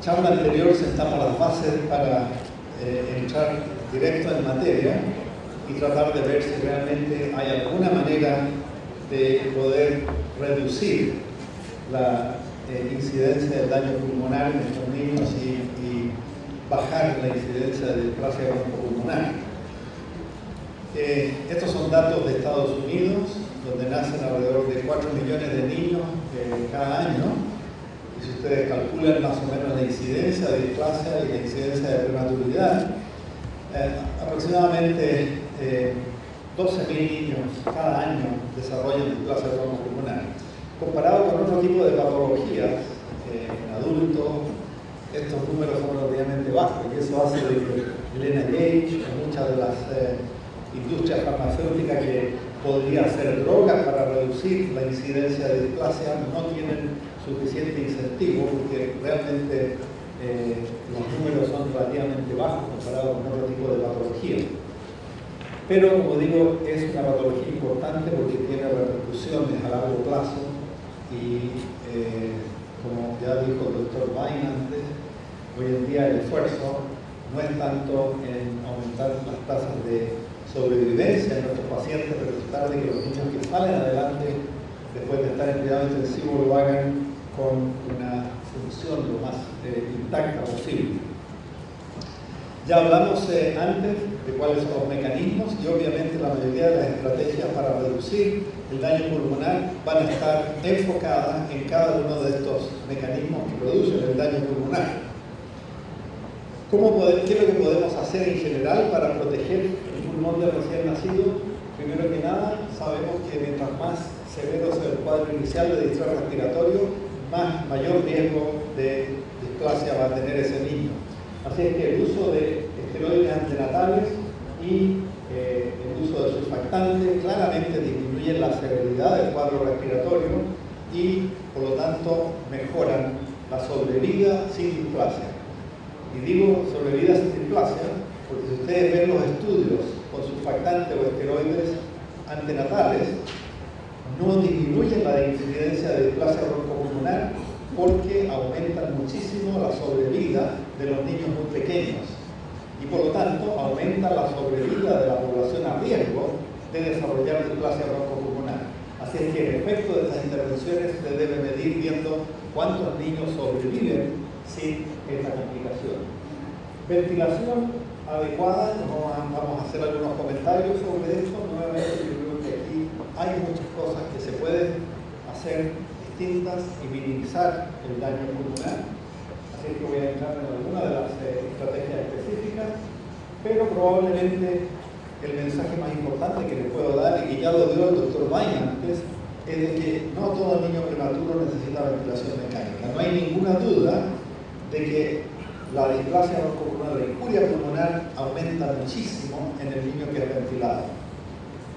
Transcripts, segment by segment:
charla anterior sentamos las bases para entrar directo en materia y tratar de ver si realmente hay alguna manera de poder reducir la incidencia del daño pulmonar en estos niños y bajar la incidencia de displasia bronco-pulmonar. Estos son datos de Estados Unidos, donde nacen alrededor de 4 millones de niños cada año. Y si ustedes calculan más o menos la incidencia de displasia y la incidencia de prematuridad, aproximadamente 12.000 niños cada año desarrollan displasia bronco-pulmonar. Comparado con otro tipo de patologías, en adultos, estos números son relativamente bajos, y eso hace de que el NIH, muchas de las industrias farmacéuticas que podrían hacer drogas para reducir la incidencia de displasia no tienen suficiente incentivo, porque realmente los números son relativamente bajos comparados con otro tipo de patología. Pero, como digo, es una patología importante porque tiene repercusiones a largo plazo y, como ya dijo el doctor Vine antes, hoy en día el esfuerzo no es tanto en aumentar las tasas de sobrevivencia en nuestros pacientes, pero tratar de que los niños que salen adelante después de estar en cuidado intensivo lo hagan con una función lo más intacta posible. Ya hablamos antes de cuáles son los mecanismos y obviamente la mayoría de las estrategias para reducir el daño pulmonar van a estar enfocadas en cada uno de estos mecanismos que producen el daño pulmonar. ¿Qué es lo que podemos hacer en general para proteger el pulmón del recién nacido? Primero que nada, sabemos que mientras más severo sea el cuadro inicial de distrés respiratorio, mayor riesgo de displasia va a tener ese niño. Así es que el uso de esteroides antenatales y el uso de surfactantes claramente disminuyen la severidad del cuadro respiratorio y, por lo tanto, mejoran la sobrevida sin displasia. Y digo sobrevida sin displasia porque si ustedes ven los estudios con surfactantes o esteroides antenatales, no disminuyen la incidencia de displasia bronco-pulmonar porque aumentan muchísimo la sobrevida de los niños muy pequeños y por lo tanto aumenta la sobrevida de la población a riesgo de desarrollar displasia bronco-pulmonar. Así es que el efecto de estas intervenciones se debe medir viendo cuántos niños sobreviven sin esta complicación. Ventilación adecuada, vamos a hacer algunos comentarios sobre esto. Nuevamente yo creo que aquí hay muchas cosas que se pueden hacer distintas y minimizar el daño pulmonar. Así que voy a entrar en alguna de las estrategias específicas, pero probablemente el mensaje más importante que les puedo dar, y que ya lo dio el doctor Vine antes, es de que no todo niño prematuro necesita ventilación mecánica. No hay ninguna duda de que la displasia bronco-pulmonar, la injuria pulmonar, aumenta muchísimo en el niño que es ventilado.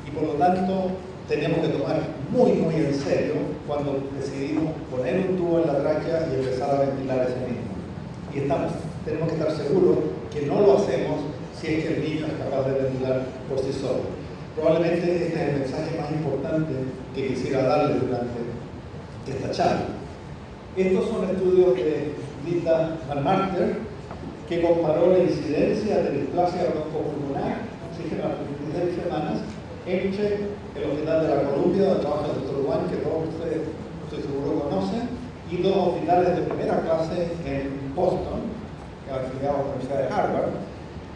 Y por lo tanto, tenemos que tomar muy en serio cuando decidimos poner un tubo en la tráquea y empezar a ventilar a ese niño. Y tenemos que estar seguros que no lo hacemos si es que el niño es capaz de ventilar por sí solo. Probablemente este es el mensaje más importante que quisiera darles durante esta charla. Estos son estudios de Linda Marter, que comparó la incidencia de displasia bronco-pulmonar, oxígeno a las 26 semanas, entre el Hospital de la Columbia, donde trabaja el Dr. Wang, que todos ustedes, estoy seguro, conocen, y dos hospitales de primera clase en Boston, que afiliado a la Universidad de Harvard.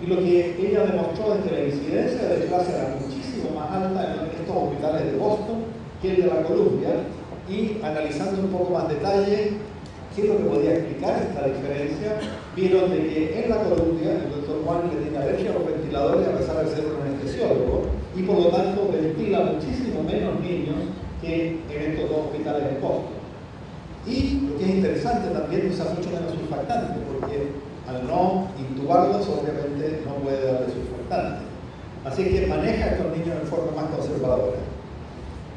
Y lo que ella demostró es que la incidencia de displasia era muchísimo más alta en estos hospitales de Boston que el de la Columbia, y analizando un poco más detalle qué es lo que podía explicar esta diferencia, vieron de que en la Columbia el Dr. Wang le tiene alergia a los ventiladores a pesar de ser un anestesiólogo, y por lo tanto ventila muchísimo menos niños que en estos dos hospitales en Boston. Y lo que es interesante también, usa mucho menos surfactante, porque al no intubarlos obviamente no puede darle surfactante. Así que maneja a estos niños de forma más conservadora.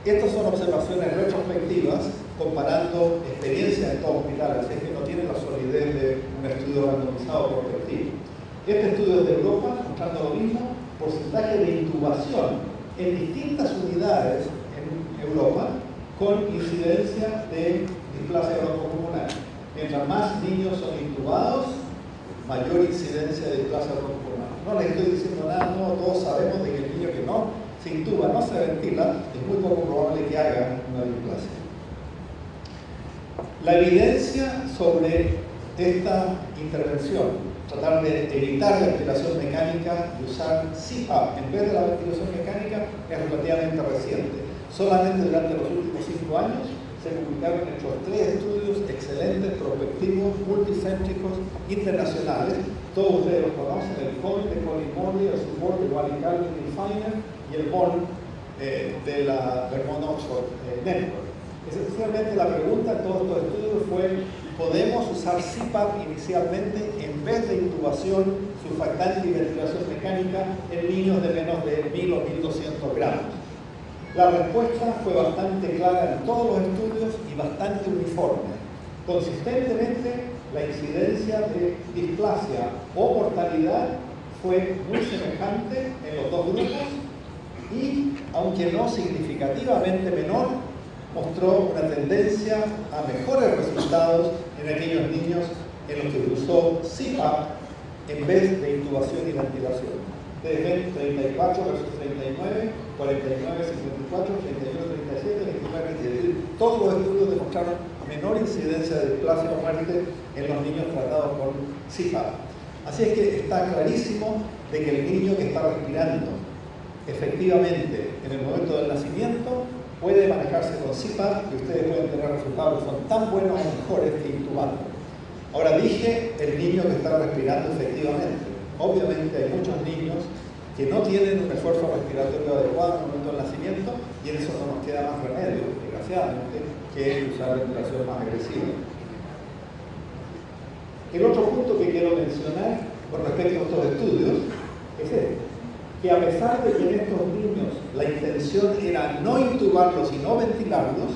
Estas son observaciones retrospectivas comparando experiencias de estos hospitales, así que no tienen la solidez de un estudio randomizado prospectivo. Este estudio es de Europa, mostrando lo mismo, porcentaje de intubación en distintas unidades en Europa con incidencia de displasia bronco-pulmonar. Mientras más niños son intubados, mayor incidencia de displasia broncopulmonar. No les estoy diciendo nada, no, todos sabemos de que el niño que no se intuba, no se ventila, es muy poco probable que haga una displasia. La evidencia sobre esta intervención, tratar de evitar la ventilación mecánica y usar CPAP en vez de la ventilación mecánica, es relativamente reciente. Solamente durante los últimos 5 años se publicaron estos 3 estudios excelentes, prospectivos, multicéntricos, internacionales. Todos ustedes los conocen, el COL de Colin Morley, el support de Wally Calvin y Feiner, y el BORN de la Vermont Oxford Network. Esencialmente la pregunta en todos estos estudios fue: ¿podemos usar CPAP inicialmente en vez de intubación, surfactante y ventilación mecánica en niños de menos de 1000 o 1200 gramos? La respuesta fue bastante clara en todos los estudios y bastante uniforme. Consistentemente, la incidencia de displasia o mortalidad fue muy semejante en los dos grupos y, aunque no significativamente menor, mostró una tendencia a mejores resultados en aquellos niños en los que se usó CPAP en vez de intubación y ventilación. Ustedes ven 34 versus 39, 49, 54, 31, 37, 29, es decir, todos los estudios demostraron menor incidencia de displasia o muerte en los niños tratados con CPAP. Así es que está clarísimo de que el niño que está respirando efectivamente en el momento del nacimiento puede manejarse con CPAP y ustedes pueden tener resultados que son tan buenos o mejores que intubando. Ahora dije el niño que está respirando efectivamente. Obviamente hay muchos niños que no tienen un esfuerzo respiratorio adecuado en el momento del nacimiento y en eso no nos queda más remedio, desgraciadamente, que usar ventilación más agresiva. El otro punto que quiero mencionar con respecto a estos estudios es este: que a pesar de que en estos niños la intención era no intubarlos y no ventilarlos,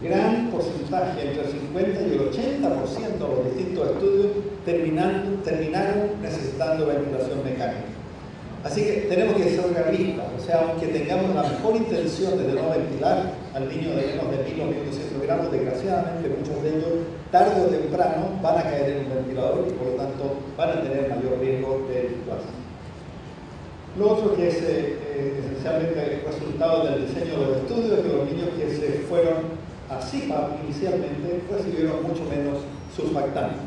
gran porcentaje, entre el 50 y el 80% de los distintos estudios terminaron necesitando ventilación mecánica. Así que tenemos que ser realistas, o sea, aunque tengamos la mejor intención de no ventilar al niño de menos de 1000 o 1200 gramos, desgraciadamente muchos de ellos tarde o temprano van a caer en un ventilador y por lo tanto van a tener mayor riesgo de displasia. Lo otro que es esencialmente el resultado del diseño de los estudios es que los niños que se fueron a CPAP inicialmente recibieron mucho menos surfactante.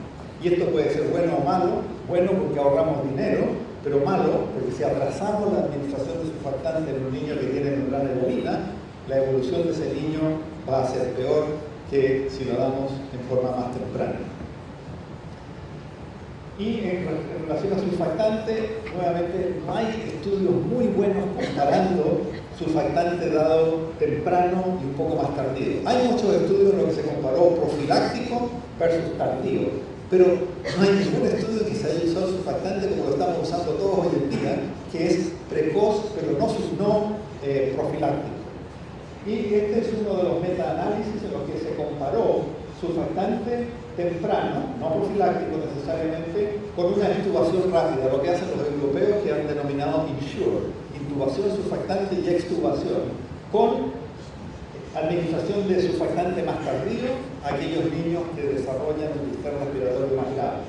Y esto puede ser bueno o malo. Bueno porque ahorramos dinero, pero malo porque si atrasamos la administración de surfactante en un niño que tiene membrana bovina, la evolución de ese niño va a ser peor que si lo damos en forma más temprana. Y en relación a surfactante, nuevamente no hay estudios muy buenos comparando surfactante dado temprano y un poco más tardío. Hay muchos estudios en los que se comparó profiláctico versus tardío, pero no hay ningún estudio que se haya usado surfactante como lo estamos usando todos hoy en día, que es precoz pero no profiláctico. Y este es uno de los meta-análisis en los que se comparó surfactante temprano, no profiláctico necesariamente, con una intubación rápida, lo que hacen los europeos que han denominado INSURE, intubación, surfactante y extubación, con administración de surfactante más tardío a aquellos niños que desarrollan el sistema respiratorio más grave.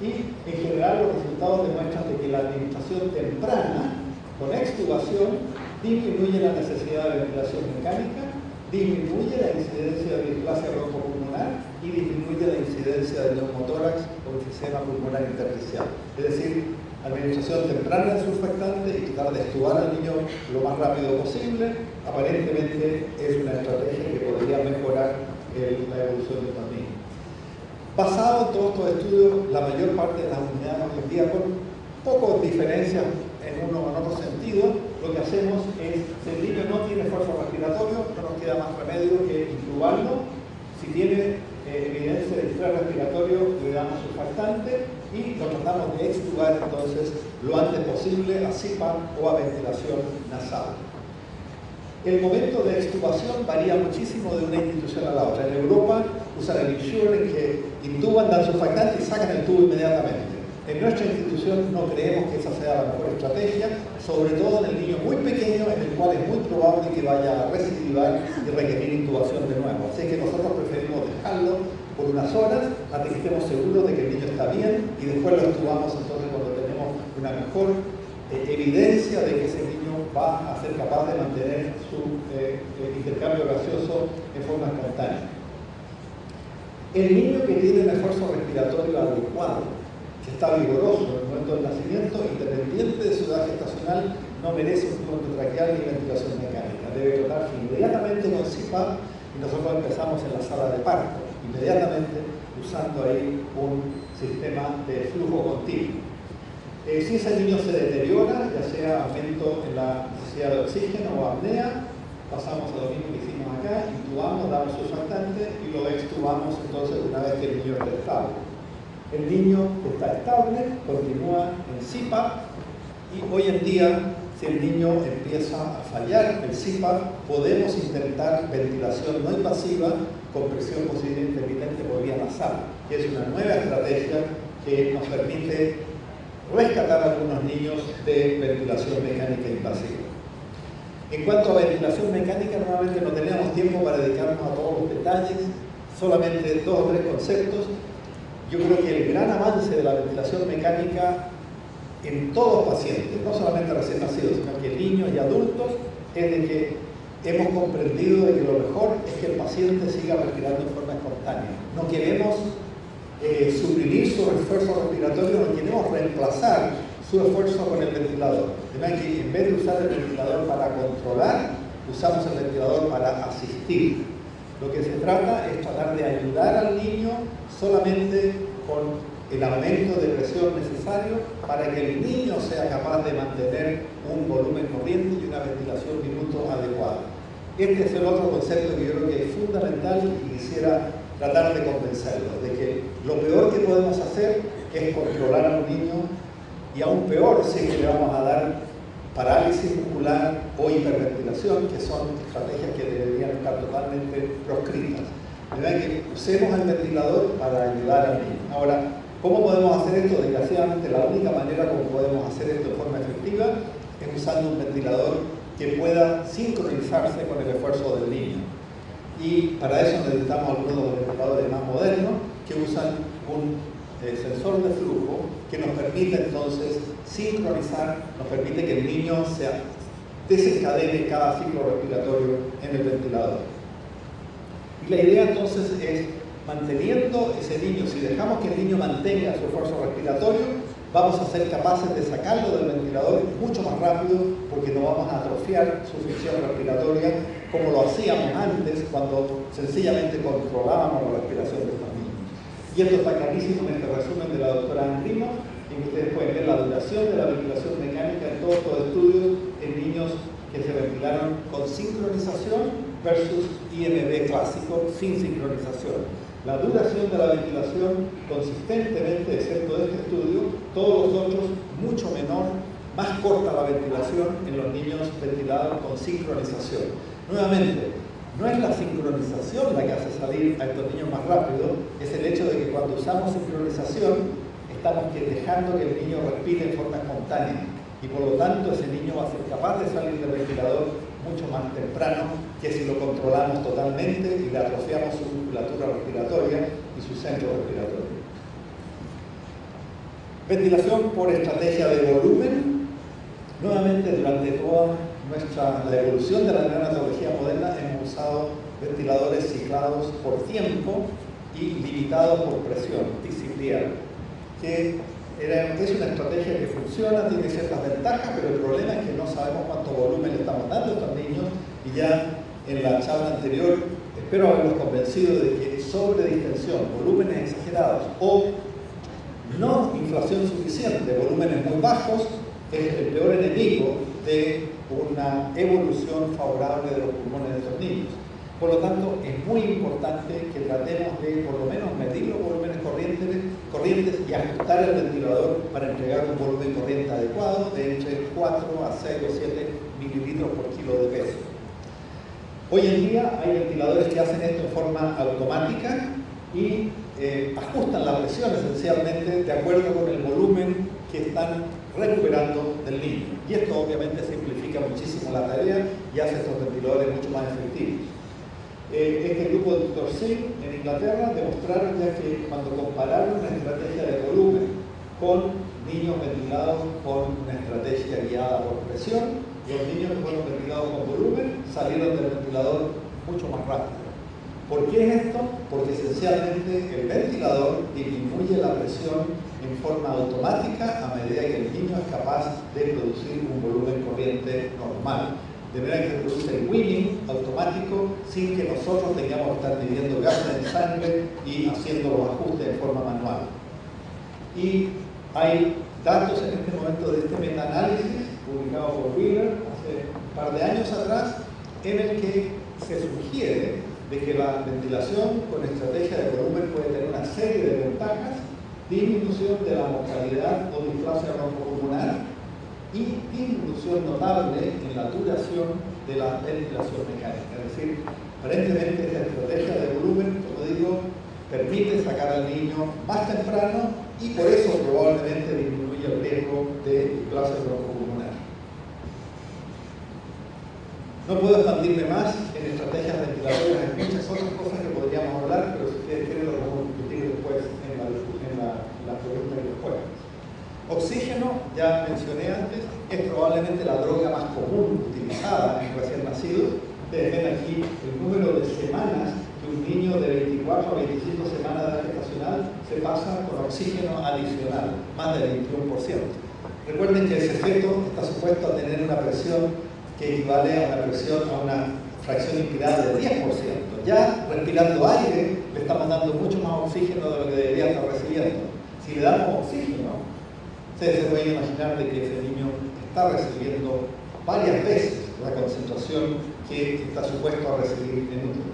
Y en general los resultados demuestran de que la administración temprana con extubación disminuye la necesidad de ventilación mecánica, disminuye la incidencia de displasia broncopulmonar y disminuye la incidencia de neumotórax o enfisema pulmonar intersticial. Es decir, administración temprana de surfactante y tratar de extubar al niño lo más rápido posible, aparentemente es una estrategia que podría mejorar la evolución de estos niños. Basado en todos estos estudios, la mayor parte de las unidades hoy en día, con pocas diferencias en uno o en otro sentido, lo que hacemos es, si el niño no tiene esfuerzo respiratorio, no nos queda más remedio que intubarlo. Si tiene evidencia de distrés respiratorio, le damos surfactante y lo tratamos de extubar entonces lo antes posible a CPAP o a ventilación nasal. El momento de extubación varía muchísimo de una institución a la otra. En Europa usan el INSURE, en que intuban, dan surfactante y sacan el tubo inmediatamente. En nuestra institución no creemos que esa sea la mejor estrategia, sobre todo en el niño muy pequeño, en el cual es muy probable que vaya a recidivar y requerir intubación de nuevo. Así que nosotros preferimos dejarlo por por unas horas hasta que estemos seguros de que el niño está bien, y después lo extubamos entonces cuando tenemos una mejor evidencia de que ese niño va a ser capaz de mantener su intercambio gaseoso en forma espontánea. El niño que tiene un esfuerzo respiratorio adecuado, que está vigoroso en el momento del nacimiento, independiente de su edad gestacional, no merece un tubo endotraqueal ni ventilación mecánica. Debe tratarse inmediatamente con CPAP, y nosotros empezamos en la sala de parto, inmediatamente usando ahí un sistema de flujo continuo. Si ese niño se deteriora, ya sea aumento en la necesidad de oxígeno o apnea, pasamos a lo mismo que hicimos acá, intubamos, damos su surfactante y lo extubamos entonces una vez que el niño está estable. El niño que está estable continúa en CPAP, y hoy en día, si el niño empieza a fallar el CPAP, podemos intentar ventilación no invasiva con presión positiva intermitente por vía nasal, que es una nueva estrategia que nos permite rescatar a algunos niños de ventilación mecánica invasiva. En cuanto a ventilación mecánica, nuevamente no teníamos tiempo para dedicarnos a todos los detalles, solamente 2 o 3 conceptos. Yo creo que el gran avance de la ventilación mecánica en todos los pacientes, no solamente recién nacidos, sino que niños y adultos, es de que hemos comprendido de que lo mejor es que el paciente siga respirando en forma espontánea. No queremos suprimir su esfuerzo respiratorio, no queremos reemplazar su esfuerzo con el ventilador. De manera que en vez de usar el ventilador para controlar, usamos el ventilador para asistir. Lo que se trata es tratar de ayudar al niño solamente con el aumento de presión necesario para que el niño sea capaz de mantener un volumen corriente y una ventilación minuto adecuada. Este es el otro concepto que yo creo que es fundamental y quisiera tratar de convencerlos de que lo peor que podemos hacer es controlar a un niño, y aún peor si es que le vamos a dar parálisis muscular o hiperventilación, que son estrategias que deberían estar totalmente proscritas. De manera que usemos el ventilador para ayudar al niño. Ahora, ¿cómo podemos hacer esto? Desgraciadamente, la única manera como podemos hacer esto de forma efectiva es usando un ventilador que pueda sincronizarse con el esfuerzo del niño. Y para eso necesitamos algunos de los ventiladores más modernos que usan un sensor de flujo que nos permite entonces sincronizar, nos permite que el niño desencadene cada ciclo respiratorio en el ventilador. Y la idea entonces es, manteniendo ese niño, si dejamos que el niño mantenga su esfuerzo respiratorio, vamos a ser capaces de sacarlo del ventilador mucho más rápido, porque no vamos a atrofiar su función respiratoria como lo hacíamos antes, cuando sencillamente controlábamos la respiración de estos niños. Y esto está clarísimo en este resumen de la doctora Andrino, en que ustedes pueden ver la duración de la ventilación mecánica en todos los estudios en niños que se ventilaron con sincronización versus IMB clásico sin sincronización. La duración de la ventilación consistentemente, excepto de este estudio, todos los otros mucho menor, más corta la ventilación en los niños ventilados con sincronización. Nuevamente, no es la sincronización la que hace salir a estos niños más rápido, es el hecho de que cuando usamos sincronización estamos dejando que el niño respire en forma espontánea, y por lo tanto ese niño va a ser capaz de salir del ventilador mucho más temprano que si lo controlamos totalmente y le atrofiamos su musculatura respiratoria y su centro respiratorio. Ventilación por estrategia de volumen. Nuevamente, durante toda la evolución de la neonatología moderna hemos usado ventiladores ciclados por tiempo y limitados por presión, TCPR, que es una estrategia que funciona, tiene ciertas ventajas, pero el problema es que no sabemos cuánto volumen le estamos dando a estos niños, y ya en la charla anterior espero haberlos convencido de que sobredistensión, volúmenes exagerados o no inflación suficiente, volúmenes muy bajos, es el peor enemigo de una evolución favorable de los pulmones de estos niños. Por lo tanto, es muy importante que tratemos de por lo menos medir los volúmenes corrientes y ajustar el ventilador para entregar un volumen corriente adecuado de entre 4 a 6 o 7 mililitros por kilo de peso. Hoy en día hay ventiladores que hacen esto en forma automática y ajustan la presión esencialmente de acuerdo con el volumen que están recuperando del niño. Y esto obviamente simplifica muchísimo la tarea y hace estos ventiladores mucho más efectivos. Este grupo de Dr. Singh en Inglaterra demostraron ya que cuando compararon una estrategia de volumen con niños ventilados con una estrategia guiada por presión, los niños que fueron ventilados con volumen salieron del ventilador mucho más rápido. ¿Por qué es esto? Porque esencialmente el ventilador disminuye la presión en forma automática a medida que el niño es capaz de producir un volumen corriente normal. De manera que se produce el weaning automático sin que nosotros tengamos que estar midiendo gases en sangre y haciendo los ajustes de forma manual. Y hay datos en este momento de este metaanálisis publicado por Wheeler hace un par de años atrás, en el que se sugiere de que la ventilación con estrategia de volumen puede tener una serie de ventajas: disminución de la mortalidad o displasia broncopulmonar y disminución notable en la duración de la ventilación mecánica. Es decir, aparentemente esta estrategia de volumen, como digo, permite sacar al niño más temprano y por eso probablemente disminuye el riesgo de displasia broncopulmonar. No puedo expandirme más en estrategias ventilatorias, hay muchas otras cosas que podríamos hablar, pero si ustedes quieren lo podemos discutir después en la pregunta y respuesta. Oxígeno, ya mencioné antes, es probablemente la droga más común utilizada en recién nacidos. Ustedes ven aquí el número de semanas que un niño de 24 a 25 semanas de edad gestacional se pasa con oxígeno adicional, más del 21%. Recuerden que ese feto está supuesto a tener una presión que equivale a una fracción inspirada del 10%. Ya respirando aire le estamos dando mucho más oxígeno de lo que debería estar recibiendo. Si le damos oxígeno, ustedes se pueden imaginar de que ese niño está recibiendo varias veces la concentración que está supuesto a recibir en útero.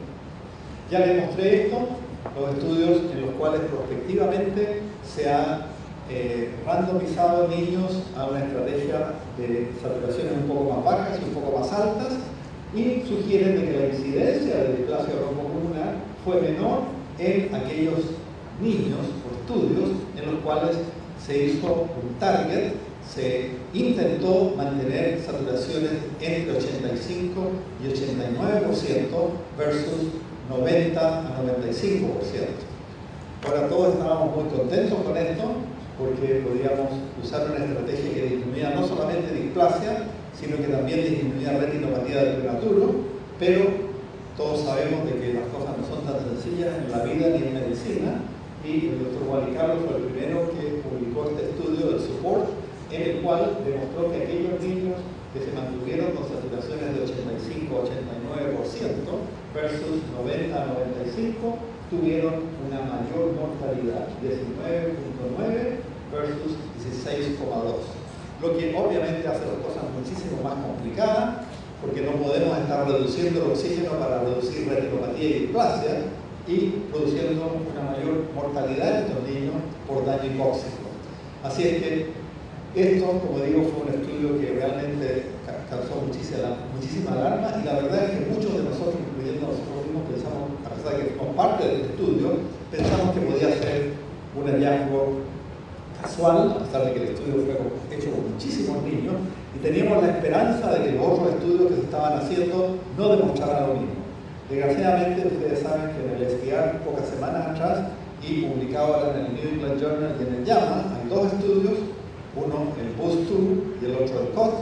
Ya les mostré esto, los estudios en los cuales prospectivamente se ha randomizado niños a una estrategia de saturaciones un poco más bajas y un poco más altas, y sugieren de que la incidencia de displasia broncopulmonar fue menor en aquellos niños o estudios en los cuales se hizo un target, se intentó mantener saturaciones entre 85 y 89% versus 90 a 95%. Ahora todos estábamos muy contentos con esto porque podíamos usar una estrategia que disminuía no solamente displasia, sino que también disminuía retinopatía del prematuro, pero todos sabemos de que las cosas no son tan sencillas en la vida ni en medicina, y el doctor Juan Carlos fue el primero que publicó este estudio del SUPPORT, en el cual demostró que aquellos niños que se mantuvieron con saturaciones de 85-89% versus 90-95 tuvieron una mayor mortalidad, 19.9 versus 16.2, lo que obviamente hace las cosas muchísimo más complicadas, porque no podemos estar reduciendo el oxígeno para reducir retinopatía y displasia y produciendo una mayor mortalidad en estos niños por daño hipóxico. Así es que esto, como digo, fue un estudio que realmente causó muchísima alarma, y la verdad es que muchos de nosotros, incluyendo nosotros mismos, pensamos, a pesar de que somos parte del estudio, pensamos que podía ser un hallazgo casual, a pesar de que el estudio fue hecho con muchísimos niños, y teníamos la esperanza de que los otros estudios que se estaban haciendo no demostraran lo mismo. Desgraciadamente, ustedes saben que en el SPR, pocas semanas atrás, y publicado ahora en el New England Journal y en el JAMA, hay dos estudios, uno el BOOST-2 y el otro el COT.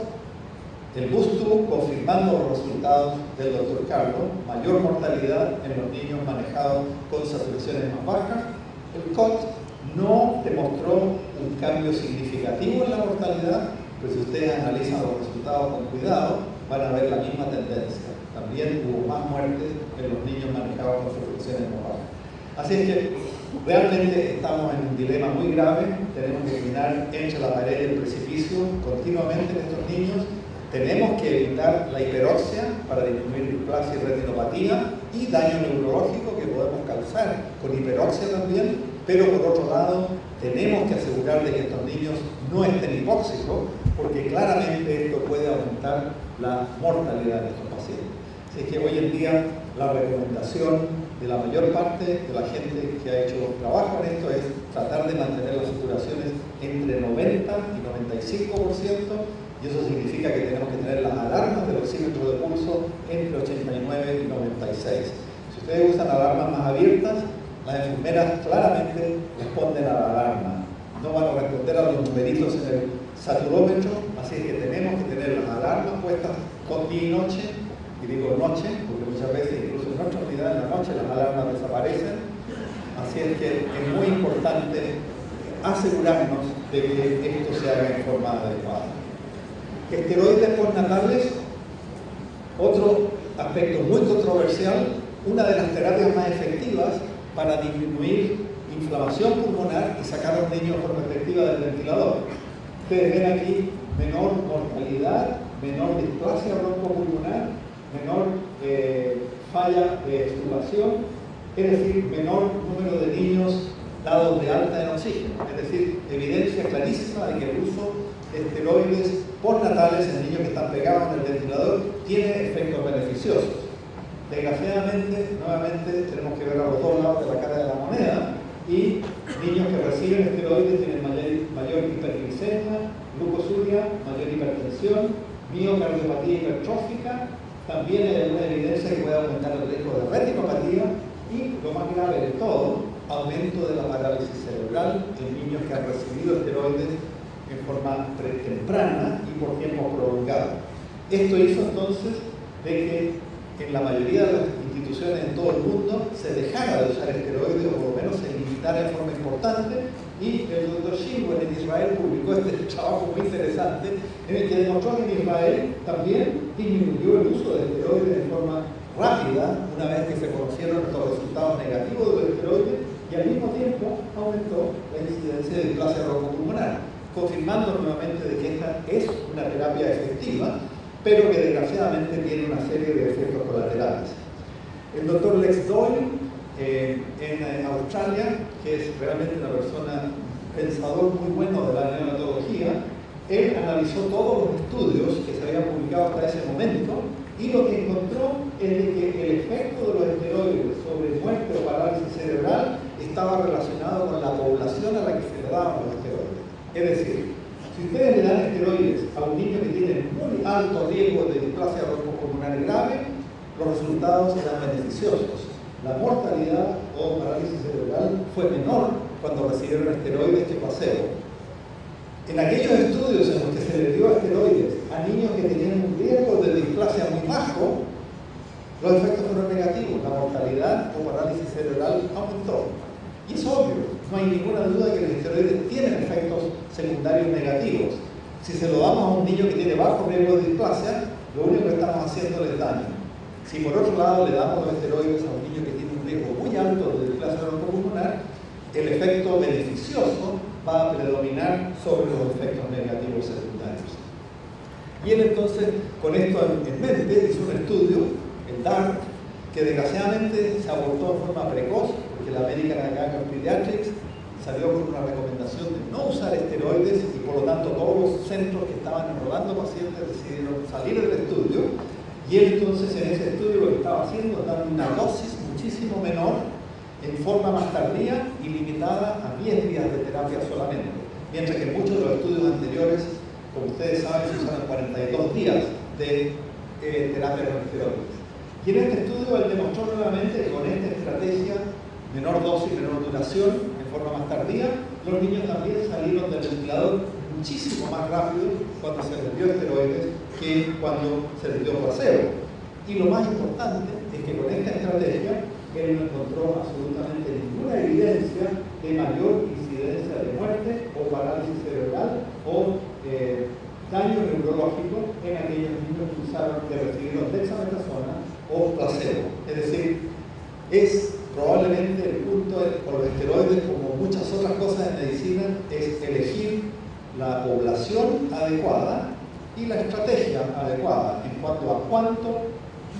El BOOST-2 confirmando los resultados del Dr. Carlos, mayor mortalidad en los niños manejados con saturaciones más bajas. El COT no demostró un cambio significativo en la mortalidad, pero si ustedes analizan los resultados con cuidado, van a ver la misma tendencia. También hubo más muertes en los niños manejados con saturaciones más bajas. Así es que realmente estamos en un dilema muy grave. Tenemos que caminar entre la pared y el precipicio continuamente en estos niños. Tenemos que evitar la hiperoxia para disminuir displasia y retinopatía y daño neurológico que podemos causar con hiperoxia también, pero por otro lado tenemos que asegurar de que estos niños no estén hipóxicos, porque claramente esto puede aumentar la mortalidad de estos pacientes. Así que hoy en día la recomendación de la mayor parte de la gente que ha hecho trabajo en esto es tratar de mantener las saturaciones entre 90 y 95%, y eso significa que tenemos que tener las alarmas del oxímetro de pulso entre 89 y 96. Si ustedes usan alarmas más abiertas, las enfermeras claramente responden a la alarma. No van a responder a los numeritos en el saturómetro, así es que tenemos que tener las alarmas puestas con día y noche, y digo noche, porque muchas veces incluso en nuestra unidad en la noche las alarmas desaparecen, así es que es muy importante asegurarnos de que esto se haga en forma adecuada. Esteroides postnatales, otro aspecto muy controversial, una de las terapias más efectivas para disminuir inflamación pulmonar y sacar a un niño por perspectiva del ventilador. Ustedes ven aquí menor mortalidad, menor displasia broncopulmonar, menor falla de extubación, es decir, menor número de niños dados de alta en oxígeno, es decir, evidencia clarísima de que el uso de esteroides postnatales en niños que están pegados en el ventilador tiene efectos beneficiosos. Desgraciadamente, nuevamente tenemos que ver a los dos lados de la cara de la moneda, y niños que reciben esteroides tienen mayor hiperglicemia, glucosuria, mayor hipertensión, miocardiopatía hipertrófica, también hay alguna evidencia que puede aumentar el riesgo de retinopatía y, lo más grave de todo, aumento de la parálisis cerebral en niños que han recibido esteroides en forma temprana y por tiempo prolongado. Esto hizo entonces de que en la mayoría de las instituciones en todo el mundo se dejara de usar esteroides, o por lo menos se limitara en forma importante, y el doctor Shingwen en Israel publicó este trabajo muy interesante en el que demostró que en Israel también disminuyó el uso de esteroides de forma rápida una vez que se conocieron los resultados negativos de los esteroides, y al mismo tiempo aumentó la incidencia de displasia broncopulmonar, confirmando nuevamente de que esta es una terapia efectiva, pero que desgraciadamente tiene una serie de efectos colaterales. El doctor Lex Doyle, en Australia, que es realmente una persona, pensador muy bueno de la neonatología, él analizó todos los estudios que se habían publicado hasta ese momento, y lo que encontró es de que el efecto de los esteroides sobre muerte o parálisis cerebral estaba relacionado con la población a la que se le daban los esteroides. Es decir, si ustedes le dan esteroides a un niño que tiene muy alto riesgo de displasia broncopulmonar grave, los resultados serán beneficiosos. La mortalidad o parálisis cerebral fue menor cuando recibieron esteroides que placebo. En aquellos estudios en los que se les dio esteroides a niños que tenían un riesgo de displasia muy bajo, los efectos fueron negativos. La mortalidad o parálisis cerebral aumentó. Y es obvio, no hay ninguna duda que los esteroides tienen efectos secundarios negativos. Si se lo damos a un niño que tiene bajo riesgo de displasia, lo único que estamos haciendo es daño. Si por otro lado le damos los esteroides a un niño que tiene un riesgo muy alto de displasia broncopulmonar, el efecto beneficioso va a predominar sobre los efectos negativos secundarios. Y él entonces, con esto en mente, hizo un estudio, el DART, que desgraciadamente se abortó en forma precoz, porque la American Academy of Pediatrics salió con una recomendación de no usar esteroides, y por lo tanto todos los centros que estaban enrolando pacientes decidieron salir del estudio, y él entonces en ese estudio lo que estaba haciendo es dar una dosis muchísimo menor en forma más tardía y limitada a 10 días de terapia solamente, mientras que muchos de los estudios anteriores, como ustedes saben, se usaron 42 días de terapia con esteroides. Y en este estudio él demostró nuevamente que con esta estrategia, menor dosis, menor duración, en forma más tardía, los niños también salieron del ventilador muchísimo más rápido cuando se les dio esteroides que cuando se les dio placebo. Y lo más importante es que con esta estrategia él no encontró absolutamente ninguna evidencia de mayor incidencia de muerte o parálisis cerebral o daño neurológico en aquellos niños que usaron que recibieron dexametasona o placebo. Es decir, es probablemente el punto con los esteroides, como muchas otras cosas en medicina, es elegir la población adecuada y la estrategia adecuada en cuanto a cuánto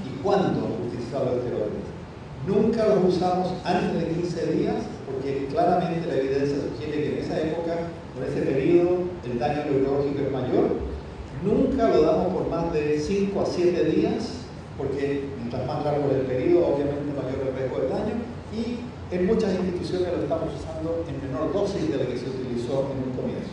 y cuándo utilizar los esteroides. Nunca los usamos antes de 15 días, porque claramente la evidencia sugiere que en esa época, en ese periodo, el daño neurológico es mayor. Nunca lo damos por más de 5 a 7 días, porque mientras más largo es el periodo, obviamente mayor el riesgo de daño, y en muchas instituciones lo estamos usando en menor dosis de la que se utilizó en un comienzo.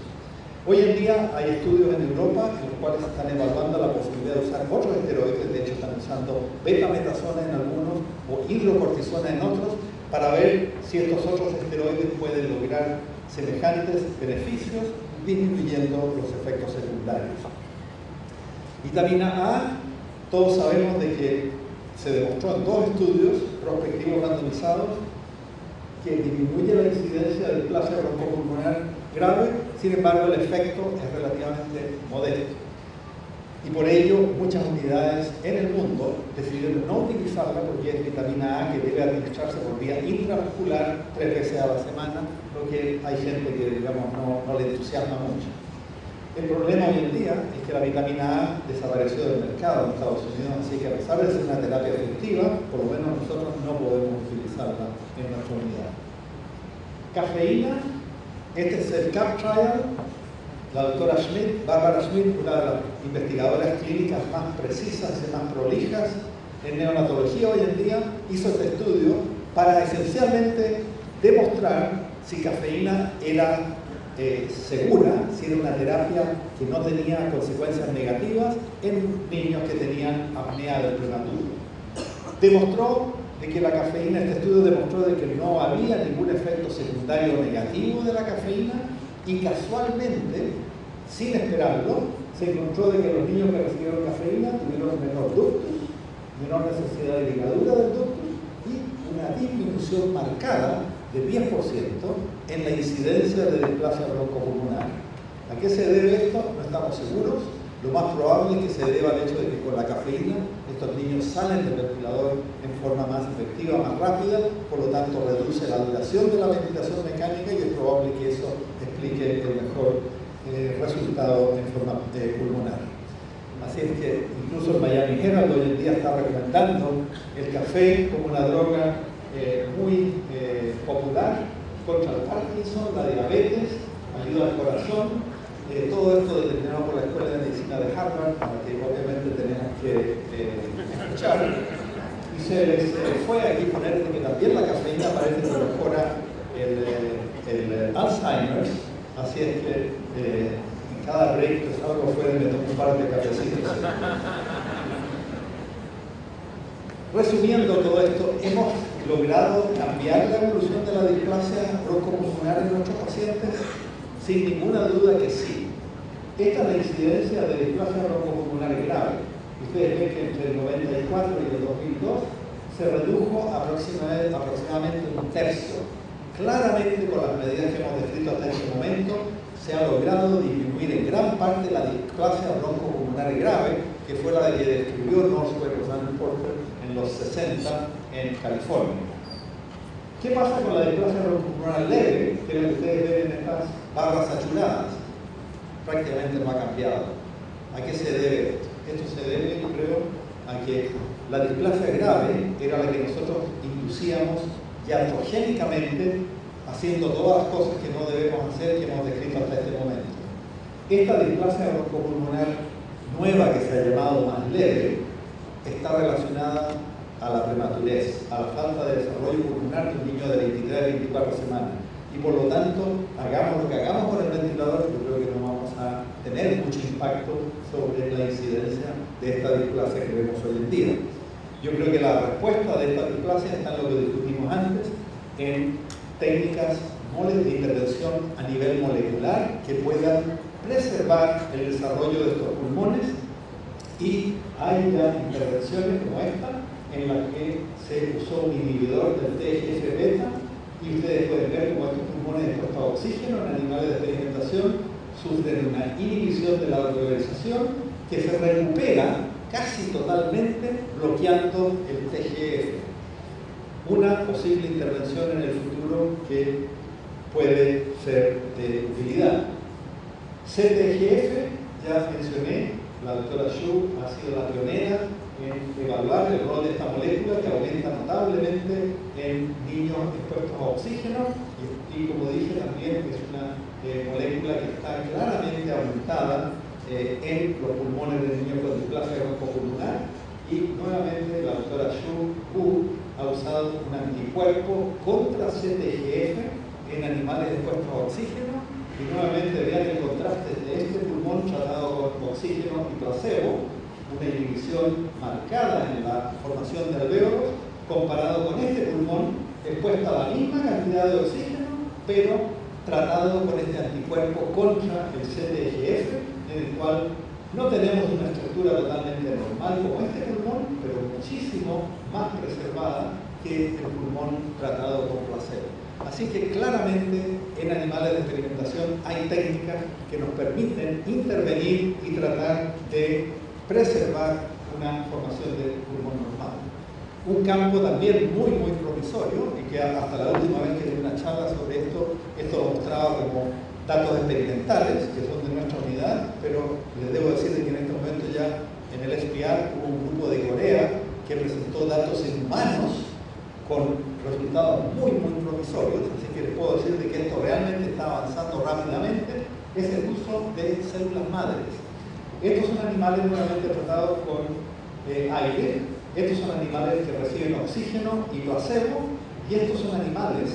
Hoy en día hay estudios en Europa en los cuales están evaluando la posibilidad de usar otros esteroides, de hecho están usando betametasona en algunos o hidrocortisona en otros, para ver si estos otros esteroides pueden lograr semejantes beneficios disminuyendo los efectos secundarios. Vitamina A, todos sabemos de que se demostró en 2 estudios prospectivos randomizados que disminuye la incidencia de displasia broncopulmonar grave, sin embargo el efecto es relativamente modesto. Y por ello muchas unidades en el mundo decidieron no utilizarla porque es vitamina A que debe administrarse por vía intramuscular 3 veces a la semana, lo que hay gente que digamos no le entusiasma mucho. El problema hoy en día es que la vitamina A desapareció del mercado en Estados Unidos, así que a pesar de ser una terapia efectiva, por lo menos nosotros no podemos utilizarla en nuestra unidad. Cafeína, este es el CAP Trial. La doctora Schmidt, Barbara Schmidt, una de las investigadoras clínicas más precisas y más prolijas en neonatología hoy en día, hizo este estudio para esencialmente demostrar si cafeína era segura, si era una terapia que no tenía consecuencias negativas en niños que tenían apnea del prematuro. Demostró de que la cafeína, este estudio demostró de que no había ningún efecto secundario negativo de la cafeína y casualmente, sin esperarlo, se encontró de que los niños que recibieron cafeína tuvieron menor ductus, menor necesidad de ligadura del ductus y una disminución marcada de 10% en la incidencia de displasia broncopulmonar. ¿A qué se debe esto? No estamos seguros. Lo más probable es que se deba al hecho de que con la cafeína estos niños salen del ventilador en forma más efectiva, más rápida, por lo tanto reduce la duración de la ventilación mecánica y es probable que eso explique el mejor resultado en forma pulmonar. Así es que incluso el Miami Herald hoy en día está recomendando el café como una droga muy popular contra el Parkinson, la diabetes, ayuda al corazón, todo esto determinado por la Escuela de Medicina de Harvard, a la que obviamente tenemos que escuchar. Y se les fue aquí poner que también la cafeína parece que mejora el Alzheimer's, así es que en cada break que salgo afuera me tomo un par de cafecitos. Resumiendo todo esto, hemos logrado cambiar la evolución de la displasia broncopulmonar en nuestros pacientes. Sin ninguna duda que sí. Esta es la incidencia de displasia broncopulmonar grave. Ustedes ven que entre el 94 y el 2002 se redujo aproximadamente un tercio. Claramente, con las medidas que hemos descrito hasta este momento, se ha logrado disminuir en gran parte la displasia broncopulmonar grave, que fue la que describió Northwell Rosanne Porter en los 60 en California. ¿Qué pasa con la displasia broncopulmonar leve, que es lo que ustedes ven en estas barras achuradas? Prácticamente no ha cambiado. ¿A qué se debe esto? Esto se debe, yo creo, a que la displasia grave era la que nosotros inducíamos iatrogénicamente, haciendo todas las cosas que no debemos hacer, que hemos descrito hasta este momento. Esta displasia broncopulmonar nueva, que se ha llamado más leve, está relacionada a la prematurez, a la falta de desarrollo pulmonar de un niño de 23 a 24 semanas. Y por lo tanto, hagamos lo que hagamos con el ventilador, yo creo que no vamos a tener mucho impacto sobre la incidencia de esta displasia que vemos hoy en día. Yo creo que la respuesta de esta displasia está en lo que discutimos antes, en técnicas de intervención a nivel molecular que puedan preservar el desarrollo de estos pulmones, y hay ya intervenciones como esta en las que se usó un inhibidor del TGF-beta y ustedes pueden ver cómo estos pulmones expuestos a oxígeno en animales de experimentación sufren una inhibición de la alveolización que se recupera casi totalmente bloqueando el TGF. Una posible intervención en el futuro que puede ser de utilidad. CTGF, ya mencioné, la doctora Xu ha sido la pionera en evaluar el rol de esta molécula que aumenta notablemente en niños expuestos a oxígeno y como dije también es una molécula que está claramente aumentada en los pulmones de niños con displasia broncopulmonar, y nuevamente la doctora Xu Wu ha usado un anticuerpo contra CTGF en animales expuestos a oxígeno y nuevamente vean el contraste de este pulmón tratado con oxígeno y placebo, una inhibición marcada en la formación de alvéolos, comparado con este pulmón expuesto a la misma cantidad de oxígeno, pero tratado con este anticuerpo contra el CTGF, en el cual no tenemos una estructura totalmente normal como este pulmón, pero muchísimo más preservada que el pulmón tratado con placebo. Así que claramente en animales de experimentación hay técnicas que nos permiten intervenir y tratar de preservar una formación de pulmón normal. Un campo también muy promisorio, y que hasta la última vez que di una charla sobre esto lo mostraba como datos experimentales, que son de nuestra unidad, pero les debo decir que en este momento ya en el SPR hubo un grupo de Corea que presentó datos en humanos con resultados muy promisorios, así que les puedo decir de que esto realmente está avanzando rápidamente, es el uso de células madres. Estos son animales nuevamente tratados con aire. Estos son animales que reciben oxígeno y placebo, y estos son animales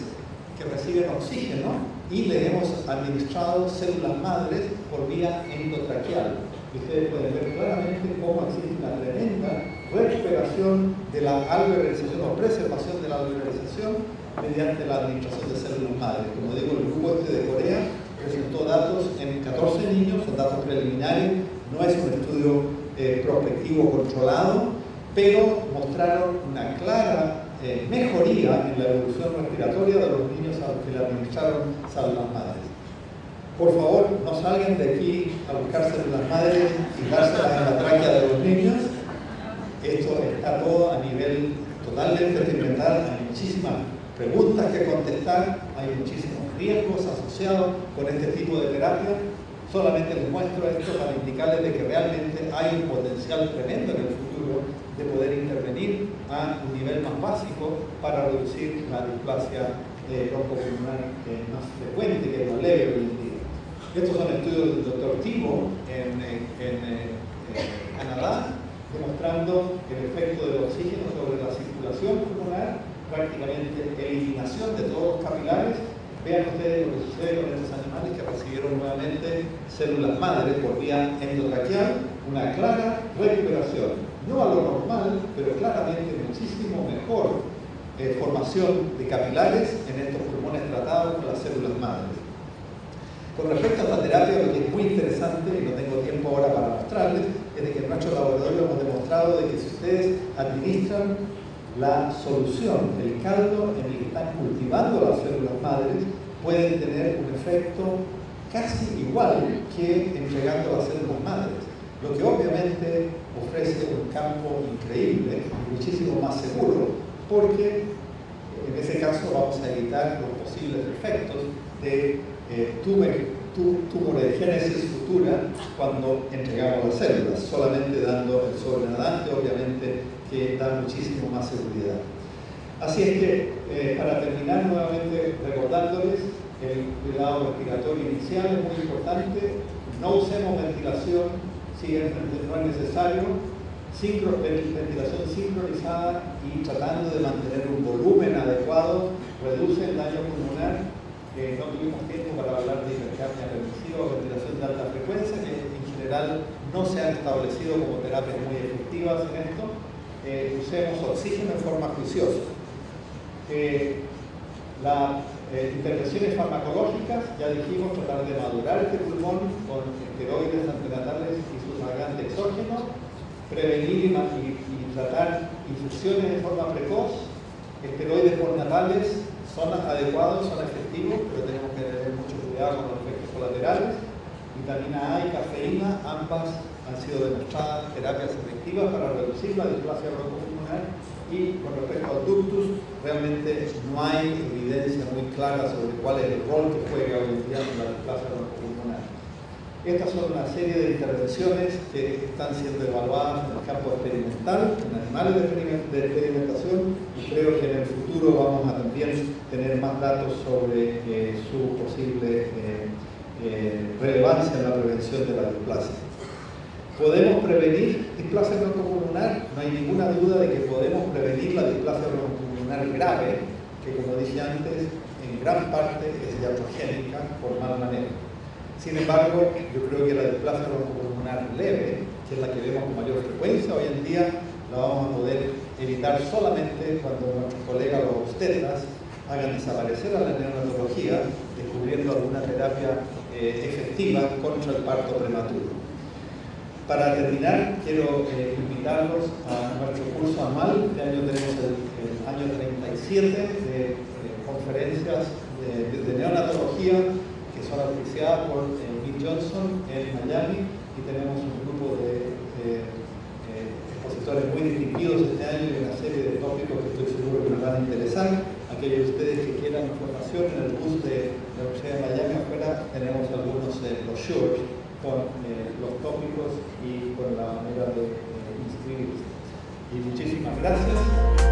que reciben oxígeno y le hemos administrado células madres por vía endotraqueal. Y ustedes pueden ver claramente cómo existe una tremenda recuperación de la alveolarización o preservación de la alveolarización mediante la administración de células madres. Como digo, el grupo este de Corea presentó datos en 14 niños, son datos preliminares, no es un estudio prospectivo controlado, pero mostraron una clara mejoría en la evolución respiratoria de los niños a los que le administraron células madres. Por favor, no salgan de aquí a buscar células madres y dárselas en la tráquea de los niños. Esto está todo a nivel totalmente experimental, hay muchísimas preguntas que contestar, hay muchísimos riesgos asociados con este tipo de terapia. Solamente les muestro esto para indicarles de que realmente hay un potencial tremendo en el futuro de poder intervenir a un nivel más básico para reducir la displasia broncopulmonar más frecuente, que es la leve hoy en día. Estos son estudios del Dr. Timo en Canadá, demostrando el efecto del oxígeno sobre la circulación pulmonar, prácticamente eliminación de todos los capilares. Vean ustedes lo que sucede con estos animales que recibieron nuevamente células madres por vía endotraqueal, una clara recuperación, no a lo normal, pero claramente muchísimo mejor formación de capilares en estos pulmones tratados con las células madres. Con respecto a esta terapia, lo que es muy interesante, y no tengo tiempo ahora para mostrarles, es de que en nuestro laboratorio hemos demostrado de que si ustedes administran la solución, el caldo en el que están cultivando las células madres, pueden tener un efecto casi igual que entregando las células madres, lo que obviamente ofrece un campo increíble y muchísimo más seguro, porque en ese caso vamos a evitar los posibles efectos de tumorigénesis futura cuando entregamos las células, solamente dando el sobrenadante, obviamente, que da muchísimo más seguridad. Así es que, para terminar nuevamente recordándoles, el cuidado respiratorio inicial es muy importante, no usemos ventilación si no es necesario, ventilación sincronizada y tratando de mantener un volumen adecuado, reduce el daño pulmonar. No tuvimos tiempo para hablar de hipercapnia permisiva o ventilación de alta frecuencia, que en general no se han establecido como terapias muy efectivas en esto. Usemos oxígeno en forma juiciosa. Las intervenciones farmacológicas, ya dijimos, tratar de madurar este pulmón con esteroides antinatales y subrogante exógeno, prevenir y tratar infecciones de forma precoz. Esteroides postnatales son adecuados, son efectivos, pero tenemos que tener mucho cuidado con los efectos colaterales. Vitamina A y cafeína, ambas han sido demostradas terapias efectivas para reducir la displasia broncopulmonar, y con respecto al ductus, realmente no hay evidencia muy clara sobre cuál es el rol que juega hoy en día en la displasia broncopulmonar. Estas son una serie de intervenciones que están siendo evaluadas en el campo experimental, en animales de experimentación, y creo que en el futuro vamos a también tener más datos sobre su posible relevancia en la prevención de la displasia. ¿Podemos prevenir displasia broncopulmonar? No hay ninguna duda de que podemos prevenir la displasia broncopulmonar grave, que como dije antes, en gran parte es iatrogénica por mal manejo. Sin embargo, yo creo que la displasia bronco-pulmonar leve, que es la que vemos con mayor frecuencia hoy en día, la vamos a poder evitar solamente cuando nuestros colegas los obstetras hagan desaparecer a la neonatología, descubriendo alguna terapia efectiva contra el parto prematuro. Para terminar, quiero invitarlos a nuestro curso anual. Este año tenemos el año 37 de conferencias de neonatología que son auspiciadas por Bill Johnson en Miami, y tenemos un grupo de expositores muy distinguidos este año y una serie de tópicos que estoy seguro que nos van a interesar. Aquellos de ustedes que quieran información, en el bus de la Universidad de Miami afuera tenemos algunos brochures con los tópicos y con la manera de inscribirse. Y muchísimas gracias.